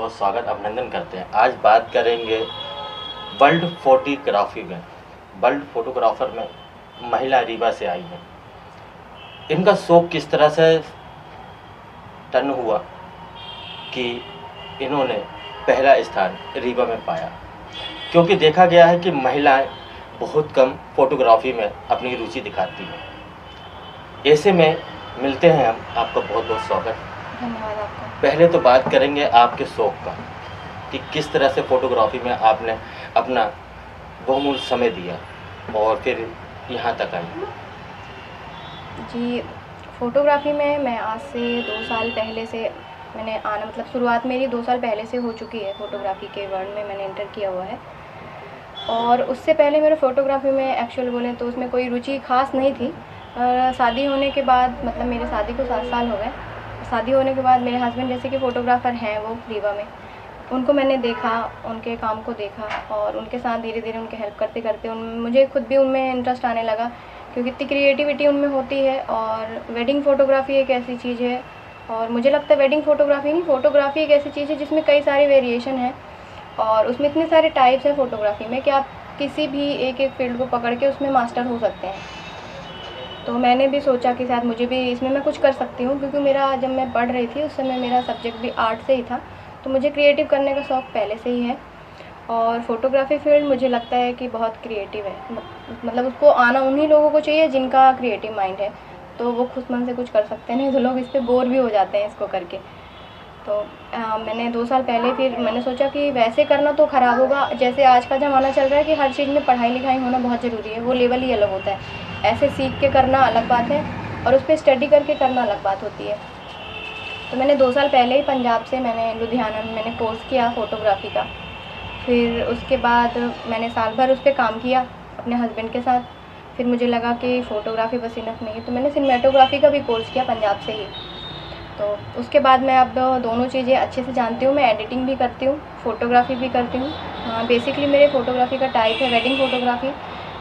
बहुत स्वागत अभिनंदन करते हैं। आज बात करेंगे वर्ल्ड फोटोग्राफी में। वर्ल्ड फोटोग्राफर में महिला रीवा से आई हैं। इनका शौक किस तरह से टर्न हुआ कि इन्होंने पहला स्थान रीवा में पाया, क्योंकि देखा गया है कि महिलाएं बहुत कम फोटोग्राफी में अपनी रुचि दिखाती हैं। ऐसे में मिलते हैं हम। आपका बहुत बहुत स्वागत। धन्यवाद आपका। पहले तो बात करेंगे आपके शौक का कि किस तरह से फोटोग्राफी में आपने अपना बहुमूल्य समय दिया और फिर यहाँ तक आई। जी, फ़ोटोग्राफ़ी में मैं आज से 2 साल पहले से मैंने आना शुरुआत मेरी 2 साल पहले से हो चुकी है। फ़ोटोग्राफ़ी के वर्ल्ड में मैंने एंटर किया हुआ है और उससे पहले मेरे फ़ोटोग्राफ़ी में एक्चुअल बोलें तो उसमें कोई रुचि ख़ास नहीं थी। शादी होने के बाद मेरे शादी को 7 साल हो गए। शादी होने के बाद मेरे हस्बैंड जैसे कि फ़ोटोग्राफ़र हैं वो रीवा में, उनको मैंने देखा, उनके काम को देखा और उनके साथ धीरे-धीरे उनकी हेल्प करते-करते मुझे खुद भी उनमें इंटरेस्ट आने लगा, क्योंकि इतनी क्रिएटिविटी उनमें होती है। और वेडिंग फ़ोटोग्राफ़ी एक ऐसी चीज़ है, और मुझे लगता है वेडिंग फ़ोटोग्राफ़ी नहीं, फ़ोटोग्राफ़ी एक ऐसी चीज़ है जिसमें कई सारे वेरिएशन हैं और उसमें इतने सारे टाइप्स हैं फ़ोटोग्राफ़ी में कि आप किसी भी एक-एक फ़ील्ड को पकड़ के उसमें मास्टर हो सकते हैं। तो मैंने भी सोचा कि शायद मुझे भी इसमें मैं कुछ कर सकती हूँ, क्योंकि मेरा जब मैं पढ़ रही थी उस समय मेरा सब्जेक्ट भी आर्ट से ही था, तो मुझे क्रिएटिव करने का शौक़ पहले से ही है। और फ़ोटोग्राफ़ी फ़ील्ड मुझे लगता है कि बहुत क्रिएटिव है। उसको आना उन्हीं लोगों को चाहिए जिनका क्रिएटिव माइंड है, तो वो खुद मन से कुछ कर सकते हैं, नहीं तो लोग इस पे बोर भी हो जाते हैं इसको करके। तो मैंने 2 साल पहले फिर मैंने सोचा कि वैसे करना तो ख़राब होगा, जैसे आज का ज़माना चल रहा है कि हर चीज़ में पढ़ाई-लिखाई होना बहुत ज़रूरी है, वो लेवल ही अलग होता है। ऐसे सीख के करना अलग बात है और उस पे स्टडी करके करना अलग बात होती है। तो मैंने 2 साल पहले ही पंजाब से मैंने लुधियाना में मैंने कोर्स किया फ़ोटोग्राफ़ी का। फिर उसके बाद मैंने साल भर उस पे काम किया अपने हस्बैंड के साथ। फिर मुझे लगा कि फ़ोटोग्राफ़ी बस इनफ नहीं है, तो मैंने सिनेमेटोग्राफ़ी का भी कोर्स किया पंजाब से ही। तो उसके बाद मैं अब दोनों चीज़ें अच्छे से जानती हूँ। मैं एडिटिंग भी करती हूँ, फ़ोटोग्राफ़ी भी करती हूँ। हाँ, बेसिकली मेरे फ़ोटोग्राफ़ी का टाइप है वेडिंग फ़ोटोग्राफ़ी,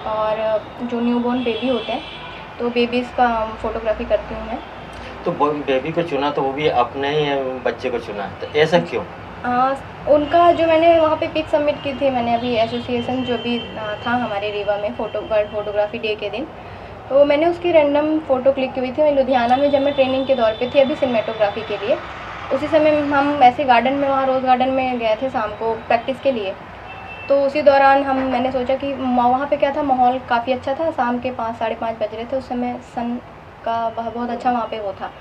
और जो न्यूबॉर्न बेबी होते हैं तो बेबीज़ का फ़ोटोग्राफ़ी करती हूँ मैं। तो बेबी को चुना तो वो भी अपने ही बच्चे को चुना, तो ऐसा क्यों? उनका जो मैंने वहाँ पे पिक सबमिट की थी, मैंने अभी एसोसिएशन जो भी था हमारे रीवा में वर्ल्ड फ़ोटोग्राफ़ी डे के दिन, तो मैंने उसकी रैंडम फ़ोटो क्लिक की हुई थी। मैं लुधियाना में जब मैं ट्रेनिंग के दौर पे थी अभी सिनेमेटोग्राफ़ी के लिए, उसी समय हम ऐसे गार्डन में वहाँ रोज़ गार्डन में गए थे शाम को प्रैक्टिस के लिए। तो उसी दौरान मैंने सोचा कि वहाँ पे क्या था, माहौल काफ़ी अच्छा था। शाम के 5 साढ़े 5 बज रहे थे उस समय, सन का बहुत अच्छा वहाँ पे वो था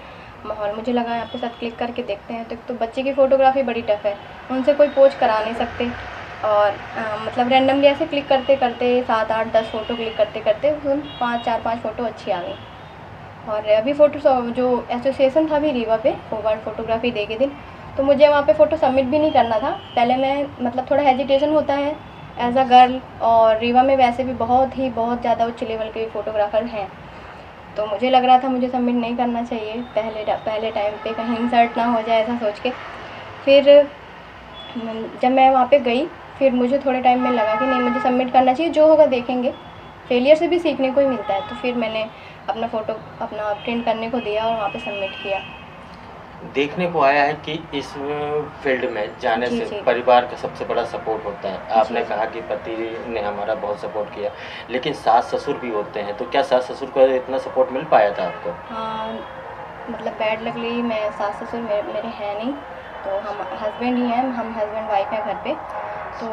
माहौल। मुझे लगा यहाँ पे साथ क्लिक करके देखते हैं। तो बच्चे की फ़ोटोग्राफ़ी बड़ी टफ़ है, उनसे कोई पोज करा नहीं सकते। और रैंडमली ऐसे क्लिक करते करते 7 8 10 फ़ोटो क्लिक करते करते 4 5 फ़ोटो अच्छी आ गई। और अभी जो एसोसिएशन था अभी रीवा पे वर्ल्ड फ़ोटोग्राफ़ी डे के दिन, तो मुझे वहाँ पे फ़ोटो सबमिट भी नहीं करना था। पहले मैं थोड़ा हेजिटेशन होता है एज़ अ गर्ल, और रीवा में वैसे भी बहुत ज़्यादा उच्च लेवल के फ़ोटोग्राफ़र हैं, तो मुझे लग रहा था मुझे सबमिट नहीं करना चाहिए पहले टाइम पे, कहीं इंसल्ट ना हो जाए ऐसा सोच के। फिर जब मैं वहाँ पे गई, फिर मुझे थोड़े टाइम में लगा कि नहीं, मुझे सबमिट करना चाहिए, जो होगा देखेंगे, फेलियर से भी सीखने को ही मिलता है। तो फिर मैंने अपना फ़ोटो प्रिंट करने को दिया और वहाँ पे सबमिट किया। देखने को आया है कि इस फील्ड में जाने जी, से जी। परिवार का सबसे बड़ा सपोर्ट होता है। आपने जी, जी। कहा कि पति ने हमारा बहुत सपोर्ट किया, लेकिन सास-ससुर भी होते हैं, तो क्या सास-ससुर का इतना सपोर्ट मिल पाया था आपको? हाँ, बैड लकली मैं सास-ससुर मेरे हैं नहीं, तो हम हस्बैंड ही हैं, हम हस्बैंड वाइफ़ हैं घर पे। तो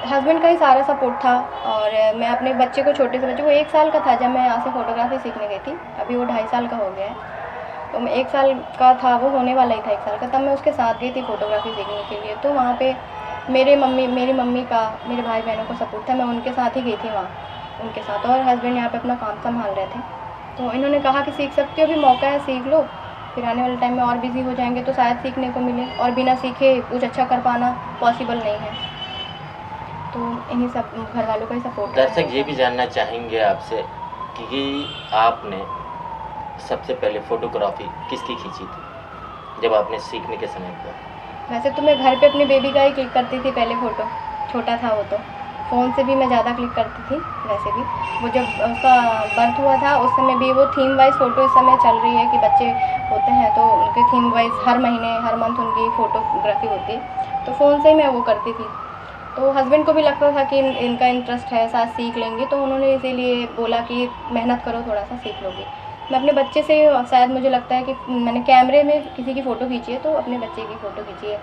हस्बैंड का ही सारा सपोर्ट था। और मैं अपने बच्चे को, छोटे से बच्चे को, 1 साल का था जब मैं यहाँ से फ़ोटोग्राफ़ी सीखने गई थी, अभी वो 2.5 साल का हो गया है। तो मैं 1 साल का था, वो होने वाला ही था 1 साल का, तब मैं उसके साथ गई थी फ़ोटोग्राफ़ी सीखने के लिए। तो वहाँ पे मेरी मम्मी का, मेरे भाई-बहनों का सपोर्ट था, मैं उनके साथ ही गई थी वहाँ, उनके साथ। और हस्बैंड यहाँ पे अपना काम संभाल रहे थे, तो इन्होंने कहा कि सीख सकते हो, अभी मौका है, सीख लो, फिर आने वाले टाइम में और बिज़ी हो जाएँगे तो शायद सीखने को मिले, और बिना सीखे कुछ अच्छा कर पाना पॉसिबल नहीं है। तो इन्हीं सब घर वालों का ही सपोर्ट रहा दर्शक ये हमेशा। भी जानना चाहेंगे आपसे कि आपने सबसे पहले फ़ोटोग्राफ़ी किसकी खींची थी, जब आपने सीखने के समय पर? वैसे तो मैं घर पे अपनी बेबी का ही क्लिक करती थी पहले फ़ोटो, छोटा था वो तो। फ़ोन से भी मैं ज़्यादा क्लिक करती थी वैसे भी। वो जब उसका बर्थ हुआ था उस समय भी वो थीम वाइज़ फ़ोटो इस समय चल रही है कि बच्चे होते हैं तो उनके थीम वाइज़ हर महीने हर मंथ उनकी फ़ोटोग्राफ़ी होती है, तो फ़ोन से ही मैं वो करती थी। तो हस्बैंड को भी लगता था कि इनका इंटरेस्ट है, साथ सीख लेंगी, तो उन्होंने इसीलिए बोला कि मेहनत करो, थोड़ा-सा सीख लोगी। मैं अपने बच्चे से शायद मुझे लगता है कि मैंने कैमरे में किसी की फ़ोटो खींची है, तो अपने बच्चे की फ़ोटो खींची है।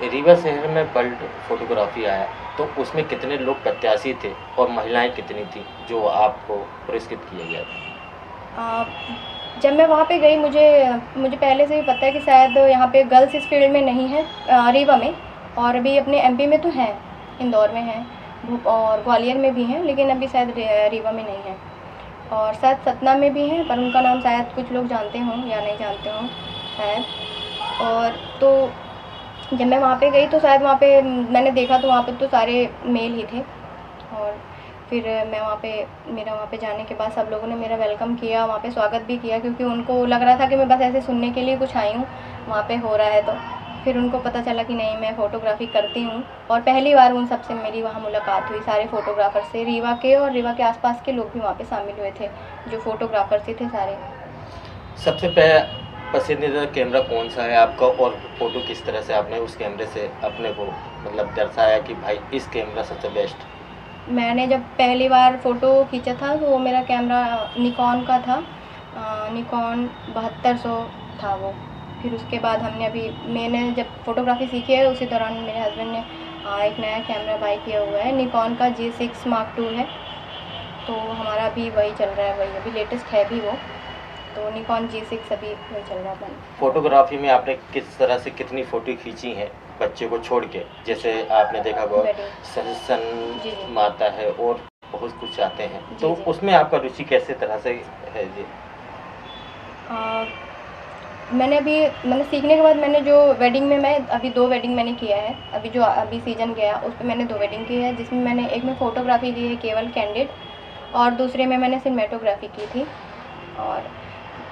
रीवा शहर में वर्ल्ड फोटोग्राफी आया तो उसमें कितने लोग प्रत्याशी थे और महिलाएं कितनी थी जो आपको पुरस्कृत किया गया था? जब मैं वहाँ पे गई मुझे मुझे पहले से ही पता है कि शायद यहाँ पे गर्ल्स इस फील्ड में नहीं है, रीवा में, और अभी अपने एमपी में तो हैं, इंदौर में हैं, और ग्वालियर में भी हैं, लेकिन अभी शायद रीवा में नहीं है, और शायद सतना में भी हैं, पर उनका नाम शायद कुछ लोग जानते हों या नहीं जानते हों शायद। और तो जब मैं वहाँ पे गई तो शायद वहाँ पे मैंने देखा तो वहाँ पे तो सारे मेल ही थे, और फिर मैं वहाँ पे जाने के बाद सब लोगों ने मेरा वेलकम किया, वहाँ पे स्वागत भी किया, क्योंकि उनको लग रहा था कि मैं बस ऐसे सुनने के लिए कुछ आई हूँ, वहाँ पे हो रहा है तो। फिर उनको पता चला कि नहीं, मैं फ़ोटोग्राफ़ी करती हूँ, और पहली बार उन सबसे मेरी वहाँ मुलाकात हुई, सारे फ़ोटोग्राफ़र से, रीवा के और रीवा के आसपास के लोग भी वहाँ पे शामिल हुए थे, जो फ़ोटोग्राफ़र थे सारे। सबसे पसंदीदा कैमरा कौन सा है आपका और फोटो किस तरह से आपने उस कैमरे से अपने को मतलब दर्शाया कि भाई इस कैमरा सबसे बेस्ट? मैंने जब पहली बार फ़ोटो खींचा था तो वो मेरा कैमरा निकॉन का था, निकॉन 7200 था वो। फिर उसके बाद मैंने जब फ़ोटोग्राफ़ी सीखी है उसी दौरान मेरे हस्बैंड ने एक नया कैमरा बाय किया हुआ है, निकॉन का G6 Mark II है, तो हमारा अभी वही चल रहा है, वही अभी लेटेस्ट है भी वो, तो निकॉन G6 अभी वही चल रहा है अपन। फोटोग्राफी में आपने किस तरह से कितनी फोटो खींची हैं बच्चे को छोड़ के? जैसे आपने देखा होगा वेडिंग। जी, जी। माता है और बहुत कुछ आते हैं, जी, तो जी। उसमें आपका रुचि कैसे तरह से है जी? मैंने सीखने के बाद मैंने जो वेडिंग में मैं अभी 2 वेडिंग मैंने किया है, अभी जो अभी सीज़न गया उस पे मैंने 2 वेडिंग की है, जिसमें मैंने एक में फ़ोटोग्राफ़ी की है केवल कैंडिड, और दूसरे में मैंने सिनेमेटोग्राफ़ी की थी, और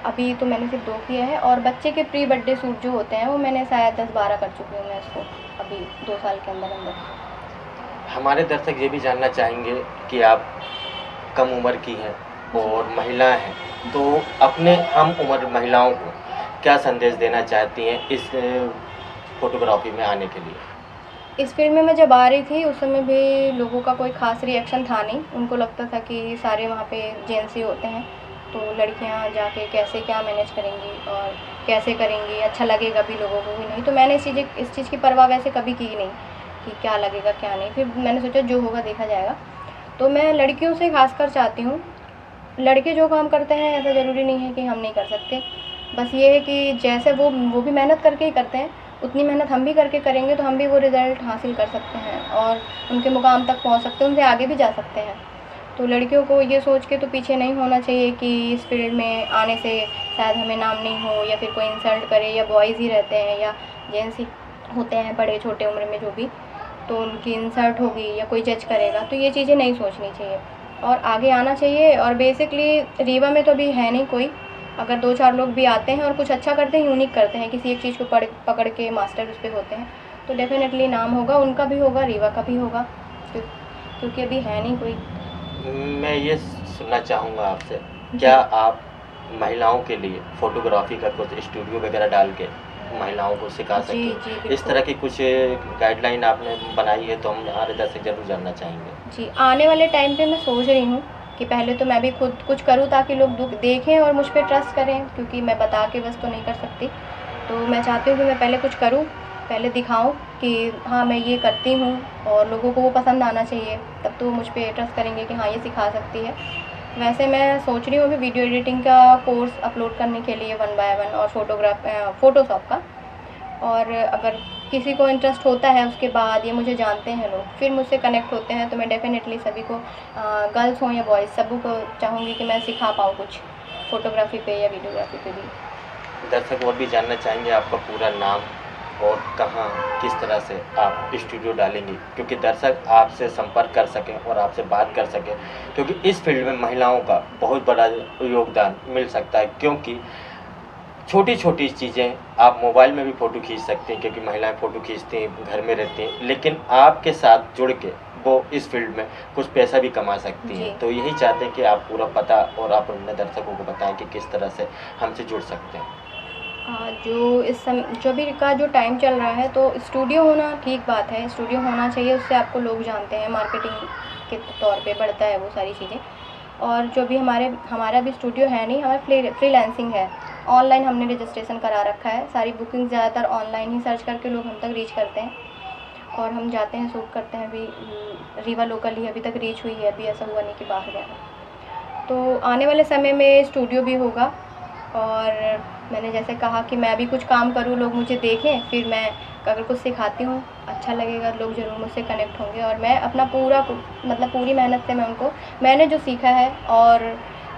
अभी तो मैंने सिर्फ 2 किए हैं, और बच्चे के प्री बर्थडे शूट जो होते हैं वो मैंने शायद 10-12 कर चुकी हूँ मैं इसको अभी 2 साल के अंदर। हमारे दर्शक ये भी जानना चाहेंगे कि आप कम उम्र की हैं और महिला हैं, तो अपने हम उम्र महिलाओं को क्या संदेश देना चाहती हैं इस फोटोग्राफी में आने के लिए? इस फ़ील्ड में मैं जब आ रही थी उस समय भी लोगों का कोई ख़ास रिएक्शन था नहीं, उनको लगता था कि सारे वहाँ पे जेंट्स ही होते हैं, तो लड़कियाँ जाके कैसे क्या मैनेज करेंगी और कैसे करेंगी, अच्छा लगेगा भी लोगों को भी नहीं, तो मैंने इस चीज़ की परवाह वैसे कभी की नहीं कि क्या लगेगा क्या नहीं, फिर मैंने सोचा जो होगा देखा जाएगा। तो मैं लड़कियों से ख़ासकर चाहती हूँ, लड़के जो काम करते हैं ऐसा ज़रूरी नहीं है कि हम नहीं कर सकते, बस ये है कि जैसे वो भी मेहनत करके ही करते हैं, उतनी मेहनत हम भी करके करेंगे तो हम भी वो रिज़ल्ट हासिल कर सकते हैं और उनके मुकाम तक पहुंच सकते हैं, उनसे आगे भी जा सकते हैं। तो लड़कियों को ये सोच के तो पीछे नहीं होना चाहिए कि इस फील्ड में आने से शायद हमें नाम नहीं हो या फिर कोई इंसल्ट करे, या बॉयज़ ही रहते हैं या जेंट्स ही होते हैं बड़े छोटे उम्र में जो भी, तो उनकी इंसल्ट होगी या कोई जज करेगा, तो ये चीज़ें नहीं सोचनी चाहिए और आगे आना चाहिए। और बेसिकली रीवा में तो अभी है नहीं कोई, अगर 2-4 लोग भी आते हैं और कुछ अच्छा करते हैं, यूनिक करते हैं, किसी एक चीज़ को पकड़ के मास्टर उस पे होते हैं, तो डेफ़िनेटली नाम होगा, उनका भी होगा, रीवा का भी होगा, क्योंकि अभी है नहीं कोई। मैं ये सुनना चाहूँगा आपसे, क्या आप महिलाओं के लिए फ़ोटोग्राफ़ी का कुछ स्टूडियो वगैरह डाल के महिलाओं को सिखा जी, सकें? जी, इस बिल्कुल। तरह की कुछ गाइडलाइन आपने बनाई है तो हम हमारे दर्शक ज़रूर जानना चाहेंगे। जी, आने वाले टाइम पे मैं सोच रही हूँ कि पहले तो मैं भी खुद कुछ करूँ ताकि लोग देखें और मुझ पे ट्रस्ट करें, क्योंकि मैं बता के बस तो नहीं कर सकती। तो मैं चाहती हूँ कि मैं पहले कुछ करूँ, पहले दिखाऊँ कि हाँ, मैं ये करती हूँ और लोगों को वो पसंद आना चाहिए, तब तो वो मुझ पे ट्रस्ट करेंगे कि हाँ, ये सिखा सकती है। वैसे मैं सोच रही हूँ अभी वीडियो एडिटिंग का कोर्स अपलोड करने के लिए 1 बाय 1, और फ़ोटोशॉप का, और अगर किसी को इंटरेस्ट होता है उसके बाद, ये मुझे जानते हैं लोग, फिर मुझसे कनेक्ट होते हैं, तो मैं डेफ़िनेटली सभी को, गर्ल्स हों या बॉयज़, सभी को चाहूँगी कि मैं सिखा पाऊँ कुछ फ़ोटोग्राफ़ी पे या वीडियोग्राफ़ी पे भी। दर्शक और भी जानना चाहेंगे आपका पूरा नाम और कहाँ, किस तरह से आप स्टूडियो डालेंगी, क्योंकि दर्शक आपसे संपर्क कर सकें और आपसे बात कर सकें, क्योंकि इस फील्ड में महिलाओं का बहुत बड़ा योगदान मिल सकता है, क्योंकि छोटी-छोटी चीज़ें आप मोबाइल में भी फ़ोटो खींच सकती हैं, क्योंकि महिलाएं फ़ोटो खींचती हैं, घर में रहती हैं, लेकिन आपके साथ जुड़ के वो इस फील्ड में कुछ पैसा भी कमा सकती जी। हैं। तो यही चाहते हैं कि आप पूरा पता और आप अपने दर्शकों को बताएं कि किस तरह से हमसे जुड़ सकते हैं। जो भी का जो टाइम चल रहा है, तो स्टूडियो होना ठीक बात है, स्टूडियो होना चाहिए, उससे आपको लोग जानते हैं, मार्केटिंग के तौर पे बढ़ता है वो सारी चीज़ें। और जो भी हमारा भी स्टूडियो है नहीं, हमारा फ्रीलांसिंग है, ऑनलाइन हमने रजिस्ट्रेशन करा रखा है, सारी बुकिंग ज़्यादातर ऑनलाइन ही सर्च करके लोग हम तक रीच करते हैं और हम जाते हैं, शूट करते हैं। अभी रीवा लोकल ही अभी तक रीच हुई है, अभी ऐसा हुआ नहीं कि बाहर गया है। तो आने वाले समय में स्टूडियो भी होगा और मैंने जैसे कहा कि मैं भी कुछ काम करूँ, लोग मुझे देखें, फिर मैं अगर कुछ सिखाती हूँ, अच्छा लगेगा, लोग ज़रूर मुझसे कनेक्ट होंगे और मैं अपना पूरी मेहनत से मैंने जो सीखा है और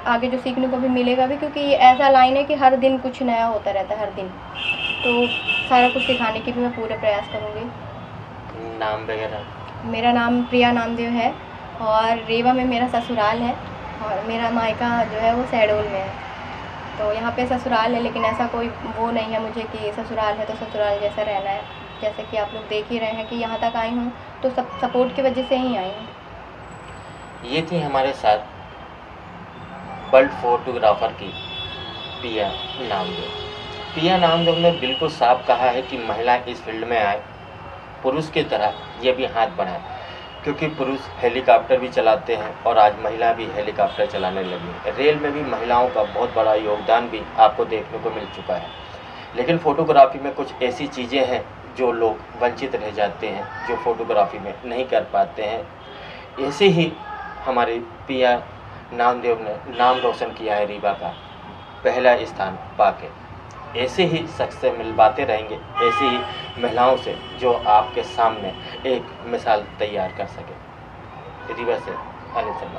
आगे जो सीखने को भी मिलेगा भी, क्योंकि ये ऐसा लाइन है कि हर दिन कुछ नया होता रहता है, हर दिन। तो सारा कुछ सिखाने की भी मैं पूरे प्रयास करूँगी। नाम वगैरह? मेरा नाम प्रिया नामदेव है और रीवा में मेरा ससुराल है और मेरा मायका जो है वो शहडोल में है। तो यहाँ पे ससुराल है, लेकिन ऐसा कोई वो नहीं है मुझे कि ससुराल है तो ससुराल जैसा रहना है। जैसे कि आप लोग देख ही रहे हैं कि यहाँ तक आई हूँ तो सब सपोर्ट की वजह से ही आई हूँ। ये थी हमारे साथ वर्ल्ड फोटोग्राफर की पिया नामदेव। पिया नामदेव ने बिल्कुल साफ कहा है कि महिला इस फील्ड में आए, पुरुष की तरह ये भी हाथ बढ़ाए, क्योंकि पुरुष हेलीकॉप्टर भी चलाते हैं और आज महिला भी हेलीकॉप्टर चलाने लगी है। रेल में भी महिलाओं का बहुत बड़ा योगदान भी आपको देखने को मिल चुका है। लेकिन फ़ोटोग्राफी में कुछ ऐसी चीज़ें हैं जो लोग वंचित रह जाते हैं, जो फ़ोटोग्राफी में नहीं कर पाते हैं। ऐसे ही हमारे पिया नामदेव ने नाम रोशन किया है रीवा का पहला स्थान पाके। ऐसे ही शख्स से मिलवाते रहेंगे, ऐसी ही महिलाओं से जो आपके सामने एक मिसाल तैयार कर सके। रीवा से अनिल शर्मा।